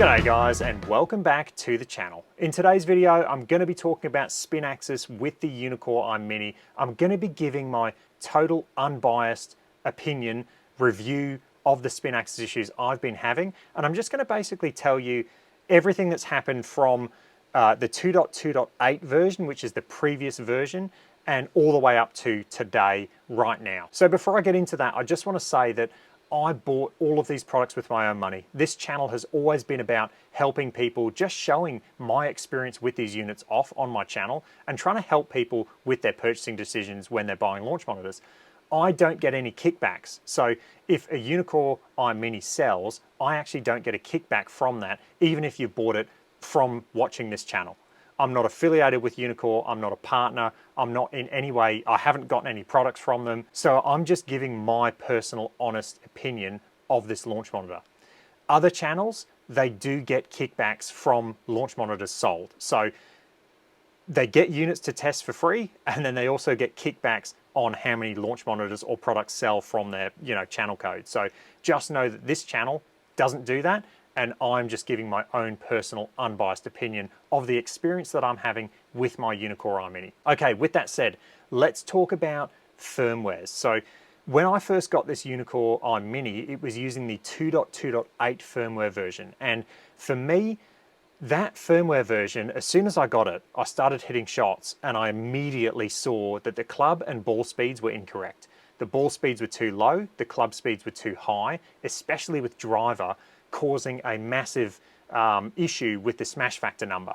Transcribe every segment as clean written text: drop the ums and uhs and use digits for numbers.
G'day guys, and welcome back to the channel. In today's video, I'm going to be talking about spin axis with the Uneekor Eye Mini. I'm going to be giving my total unbiased opinion review of the spin axis issues I've been having, and I'm just going to basically tell you everything that's happened from the 2.2.8 version, which is the previous version, and all the way up to today, right now. So before I get into that, I just want to say that I bought all of these products with my own money. This channel has always been about helping people, just showing my experience with these units off on my channel and trying to help people with their purchasing decisions when they're buying launch monitors. I don't get any kickbacks. So if a Uneekor Eye Mini sells, I actually don't get a kickback from that, even if you bought it from watching this channel. I'm not affiliated with Uneekor, I'm not a partner, I'm not in any way, I haven't gotten any products from them. So I'm just giving my personal honest opinion of this launch monitor. Other channels, they do get kickbacks from launch monitors sold. So they get units to test for free, and then they also get kickbacks on how many launch monitors or products sell from their channel code. So just know that this channel doesn't do that, and I'm just giving my own personal unbiased opinion of the experience that I'm having with my Uneekor Eye Mini. Okay, with that said, let's talk about firmwares. So when I first got this Uneekor Eye Mini, it was using the 2.2.8 firmware version. And for me, that firmware version, as soon as I got it, I started hitting shots and I immediately saw that the club and ball speeds were incorrect. The ball speeds were too low, the club speeds were too high, especially with driver, causing a massive issue with the smash factor number.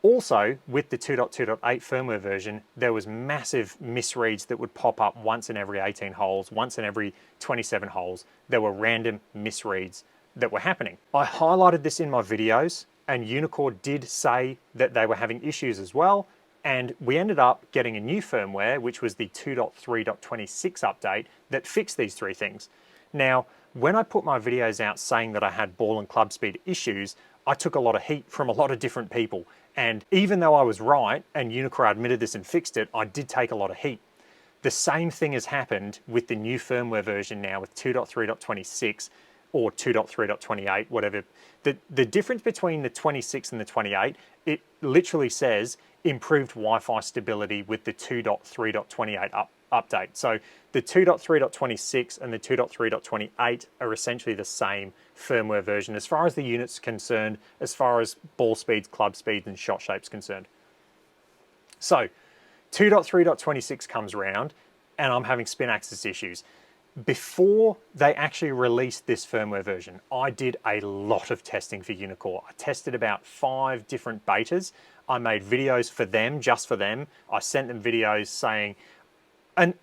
Also, with the 2.2.8 firmware version, there was massive misreads that would pop up once in every 18 holes, once in every 27 holes. There were random misreads that were happening. I highlighted this in my videos, and Uneekor did say that they were having issues as well, and we ended up getting a new firmware, which was the 2.3.26 update that fixed these three things. Now, when I put my videos out saying that I had ball and club speed issues, I took a lot of heat from a lot of different people. And even though I was right, and Uneekor admitted this and fixed it, I did take a lot of heat. The same thing has happened with the new firmware version now with 2.3.26 or 2.3.28, whatever. The difference between the 26 and the 28, it literally says improved Wi-Fi stability with the 2.3.28 update. So the 2.3.26 and the 2.3.28 are essentially the same firmware version as far as the unit's concerned, as far as ball speeds, club speeds, and shot shapes concerned. So 2.3.26 comes around and I'm having spin axis issues. Before they actually released this firmware version, I did a lot of testing for Uneekor. I tested about 5 different betas. I made videos for them, just for them. I sent them videos saying, and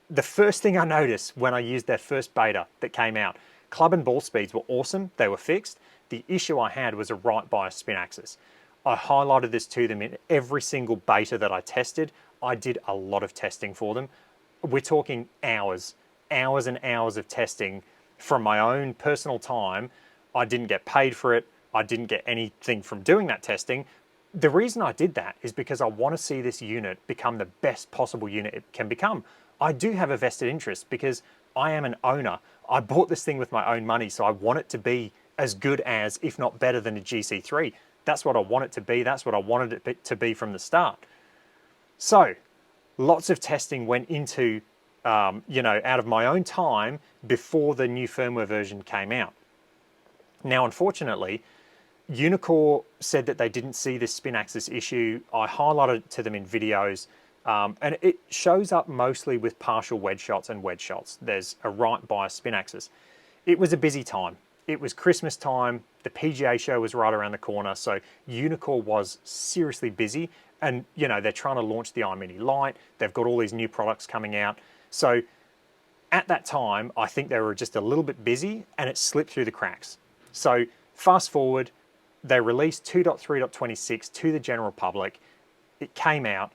the first thing I noticed when I used their first beta that came out, club and ball speeds were awesome, they were fixed. The issue I had was a right bias spin axis. I highlighted this to them in every single beta that I tested. I did a lot of testing for them. We're talking hours and hours of testing from my own personal time. I didn't get paid for it. I didn't get anything from doing that testing. The reason I did that is because I want to see this unit become the best possible unit it can become. I do have a vested interest because I am an owner. I bought this thing with my own money, so I want it to be as good as, if not better than, a GC3. That's what I want it to be. That's what I wanted it to be from the start. So lots of testing went into, out of my own time before the new firmware version came out. Now, unfortunately, Uneekor said that they didn't see this spin axis issue. I highlighted it to them in videos, and it shows up mostly with partial wedge shots and wedge shots. There's a right bias spin axis. It was a busy time. It was Christmas time. The PGA show was right around the corner, so Uneekor was seriously busy. And they're trying to launch the iMini Lite. They've got all these new products coming out. So at that time, I think they were just a little bit busy, and it slipped through the cracks. So fast forward, they released 2.3.26 to the general public. It came out.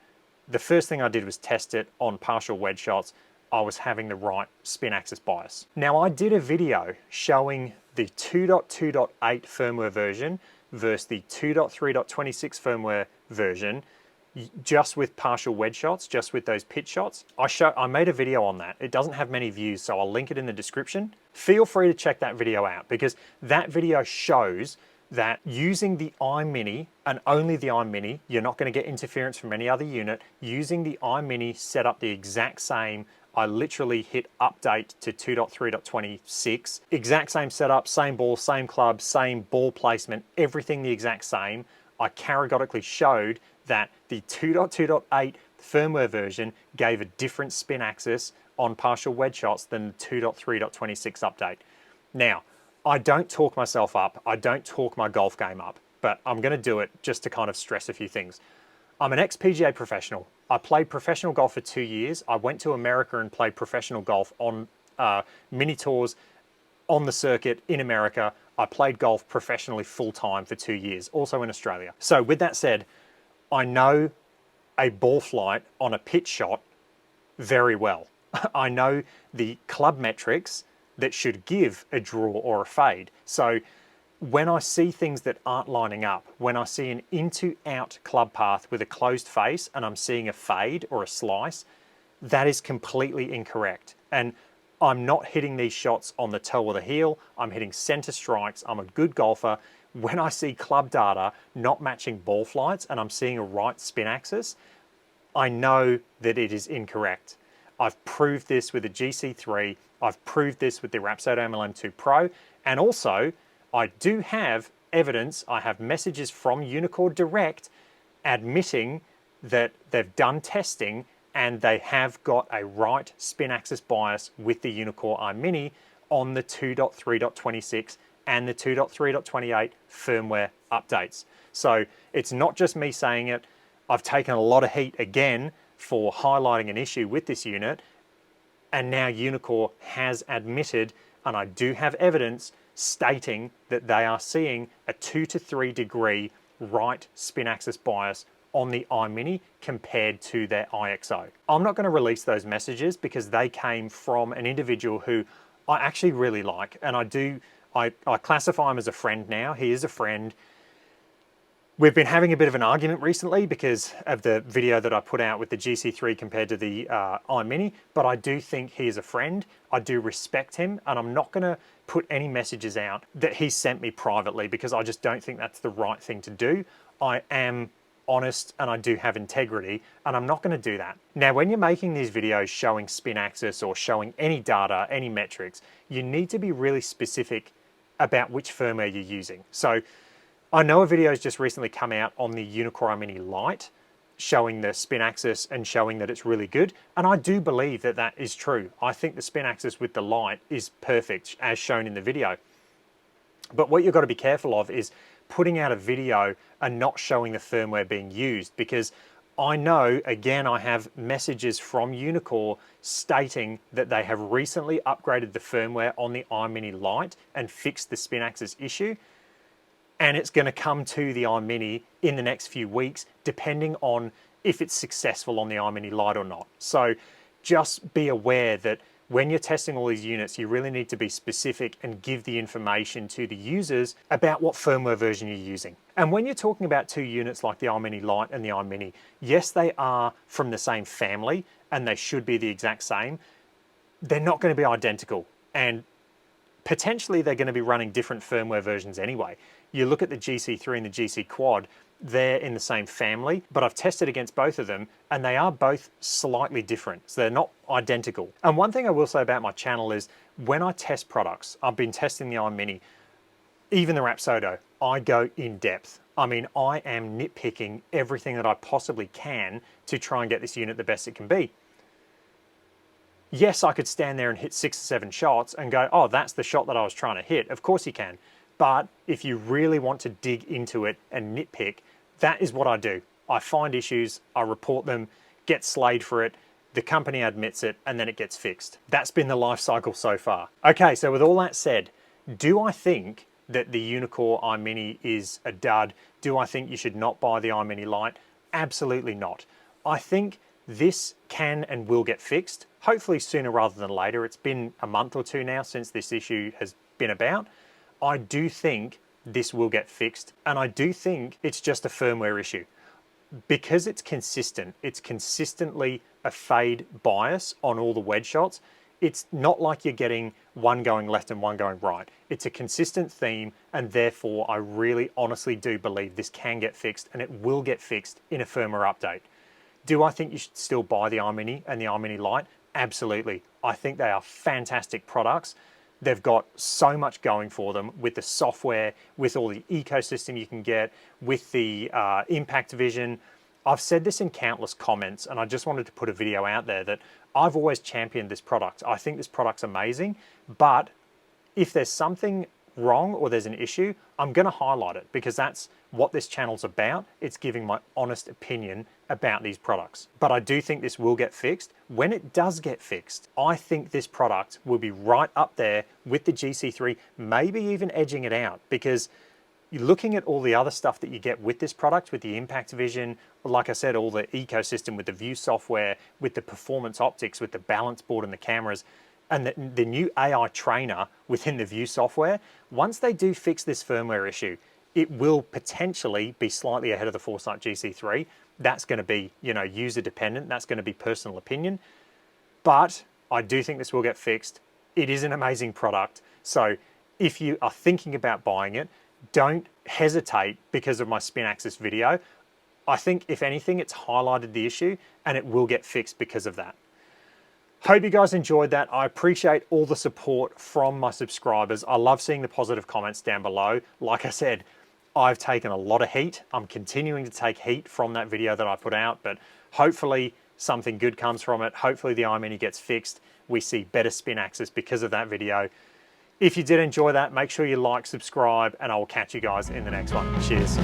The first thing I did was test it on partial wedge shots. I was having the right spin axis bias. Now, I did a video showing the 2.2.8 firmware version versus the 2.3.26 firmware version just with partial wedge shots, just with those pitch shots. I made a video on that. It doesn't have many views, so I'll link it in the description. Feel free to check that video out, because that video shows that using the iMini, and only the iMini, you're not going to get interference from any other unit, using the iMini set up the exact same. I literally hit update to 2.3.26, exact same setup, same ball, same club, same ball placement, everything the exact same. I categorically showed that the 2.2.8 firmware version gave a different spin axis on partial wedge shots than the 2.3.26 update. Now, I don't talk myself up, I don't talk my golf game up, but I'm going to do it just to kind of stress a few things. I'm an ex-PGA professional. I played professional golf for 2 years. I went to America and played professional golf on mini tours on the circuit in America. I played golf professionally full-time for 2 years, also in Australia. So with that said, I know a ball flight on a pitch shot very well. I know the club metrics that should give a draw or a fade. So when I see things that aren't lining up, when I see an in-to-out club path with a closed face and I'm seeing a fade or a slice, that is completely incorrect. And I'm not hitting these shots on the toe or the heel. I'm hitting center strikes. I'm a good golfer. When I see club data not matching ball flights and I'm seeing a right spin axis, I know that it is incorrect. I've proved this with the GC3. I've proved this with the Rapsodo MLM2 Pro. And also, I do have evidence. I have messages from Uneekor Direct admitting that they've done testing and they have got a right spin axis bias with the Uneekor Eye Mini on the 2.3.26 and the 2.3.28 firmware updates. So it's not just me saying it. I've taken a lot of heat again for highlighting an issue with this unit, and now Uneekor has admitted, and I do have evidence stating that they are seeing a 2 to 3 degree right spin axis bias on the iMini compared to their IXO. I'm not going to release those messages because they came from an individual who I actually really like, and I classify him as a friend now. He is a friend. We've been having a bit of an argument recently because of the video that I put out with the GC3 compared to the iMini, but I do think he is a friend. I do respect him, and I'm not going to put any messages out that he sent me privately because I just don't think that's the right thing to do. I am honest and I do have integrity, and I'm not going to do that. Now, when you're making these videos showing spin axis or showing any data, any metrics, you need to be really specific about which firmware you're using. So I know a video has just recently come out on the Uneekor Eye Mini Lite showing the spin axis and showing that it's really good, and I do believe that that is true. I think the spin axis with the Lite is perfect as shown in the video. But what you've got to be careful of is putting out a video and not showing the firmware being used, because I know, again, I have messages from Uneekor stating that they have recently upgraded the firmware on the iMini Lite and fixed the spin axis issue. And it's going to come to the iMini in the next few weeks, depending on if it's successful on the iMini Lite or not. So just be aware that when you're testing all these units, you really need to be specific and give the information to the users about what firmware version you're using. And when you're talking about two units like the iMini Lite and the iMini, yes, they are from the same family and they should be the exact same. They're not going to be identical. And potentially they're going to be running different firmware versions anyway. You look at the GC3 and the GC Quad, they're in the same family, but I've tested against both of them and they are both slightly different. So they're not identical. And one thing I will say about my channel is when I test products, I've been testing the iMini, even the Rapsodo, I go in depth. I mean, I am nitpicking everything that I possibly can to try and get this unit the best it can be. Yes, I could stand there and hit 6 or 7 shots and go, oh, that's the shot that I was trying to hit. Of course you can. But if you really want to dig into it and nitpick, that is what I do. I find issues, I report them, get slayed for it, the company admits it, and then it gets fixed. That's been the life cycle so far. Okay, so with all that said, do I think that the Uneekor Eye Mini is a dud? Do I think you should not buy the iMini Lite? Absolutely not. I think this can and will get fixed, hopefully sooner rather than later. It's been a month or two now since this issue has been about. I do think this will get fixed, and I do think it's just a firmware issue. because it's consistently a fade bias on all the wedge shots. It's not like you're getting one going left and one going right. It's a consistent theme, and therefore I really honestly do believe this can get fixed, and it will get fixed in a firmware update. Do I think you should still buy the iMini and the iMini Lite? Absolutely. I think they are fantastic products. They've got so much going for them with the software, with all the ecosystem you can get, with the impact vision. I've said this in countless comments, and I just wanted to put a video out there that I've always championed this product. I think this product's amazing, but if there's something wrong or there's an issue, I'm going to highlight it, because that's what this channel's about. It's giving my honest opinion about these products. But I do think this will get fixed. When it does get fixed, I think this product will be right up there with the GC3, maybe even edging it out, because you're looking at all the other stuff that you get with this product, with the impact vision, like I said, all the ecosystem with the view software, with the performance optics, with the balance board and the cameras, and the new AI trainer within the view software. Once they do fix this firmware issue, it will potentially be slightly ahead of the Foresight GC3. That's going to be, user dependent. That's going to be personal opinion. But I do think this will get fixed. It is an amazing product. So if you are thinking about buying it, don't hesitate because of my spin axis video. I think if anything, it's highlighted the issue, and it will get fixed because of that. Hope you guys enjoyed that. I appreciate all the support from my subscribers. I love seeing the positive comments down below. Like I said, I've taken a lot of heat. I'm continuing to take heat from that video that I put out, but hopefully something good comes from it. Hopefully the iMini gets fixed. We see better spin axis because of that video. If you did enjoy that, make sure you like, subscribe, and I will catch you guys in the next one. Cheers.